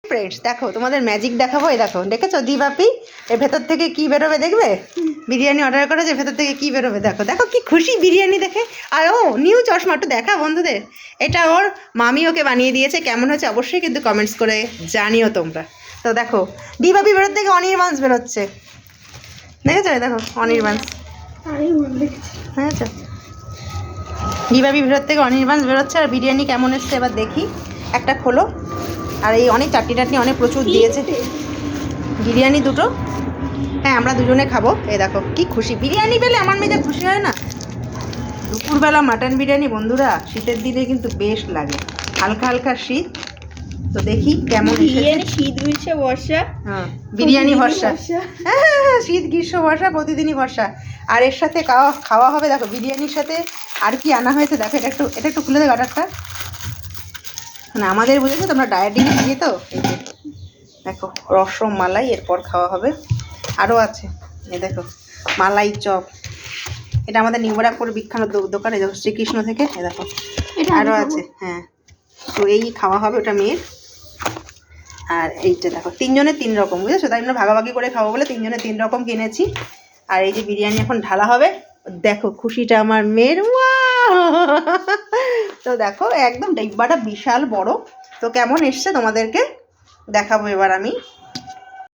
Friends দেখো তোমাদের magic দেখাবো। এই দেখো, দেখেছো দিবাপি এর ভেতর থেকে কি বেরোবে দেখবে? বিরিয়ানি অর্ডার করেছে, ভেতর থেকে কি বেরোবে দেখো। দেখো কি খুশি বিরিয়ানি দেখে। আর ও নিউ চশমা, একটু দেখা বন্ধুদের। এটা ওর মামি ওকে বানিয়ে দিয়েছে। কেমন হয়েছে অবশ্যই কিন্তু কমেন্টস করে জানিও তোমরা। তো দেখো দিবাপি ভেতর থেকে অনির্বাণ বেরোচ্ছে, দেখেছো? দেখো অনির্বাণ, দেখেছো দিবাপি ভেতর থেকে অনির্বাণ বেরোচ্ছে। আর বিরিয়ানি কেমন এসছে এবার দেখি, একটা খোলো। আর এই অনেক চাটনি টাটনি অনেক প্রচুর দিয়েছে। বিরিয়ানি দুটো, হ্যাঁ আমরা দুজনে খাবো। এই দেখো কি খুশি, বিরিয়ানি পেলে আমার মেয়ে যা খুশি হয় না। দুপুরবেলা মাটন বিরিয়ানি বন্ধুরা শীতের দিনে কিন্তু বেশ লাগে, হালকা হালকা শীত। তো দেখি কেমন বিরিয়ানি শীত গ্রীষ্ম বর্ষা, হ্যাঁ বিরিয়ানি ভরসা, হ্যাঁ শীত গ্রীষ্ম বর্ষা প্রতিদিনই ভরসা। আর এর সাথে খাওয়া হবে দেখো বিরিয়ানির সাথে আর কি আনা হয়েছে দেখো। এটা একটু খুলে দেবো অর্ডারটা, মানে আমাদের বুঝেছো তোমরা ডায়েটিং দিয়ে তো। এই যে দেখো রসমালাই, এরপর খাওয়া হবে। আরও আছে এই দেখো মালাই চপ, এটা আমাদের নিউবারাকপুর বিখ্যাত দোকান। এই দেখো শ্রীকৃষ্ণ থেকে, এই দেখো আরও আছে। হ্যাঁ তো এই খাওয়া হবে, ওটা মেয়ের। আর এইটা দেখো তিনজনের তিন রকম, বুঝেছো? তাই আমরা ভাগাভাগি করে খাবো বলে তিনজনের তিন রকম কিনেছি। আর এই যে বিরিয়ানি এখন ঢালা হবে, দেখো খুশিটা আমার মেয়ের। তো দেখো একদম ডিব্বাটা বিশাল বড়। তো কেমন এসছে তোমাদেরকে দেখাবো এবার আমি।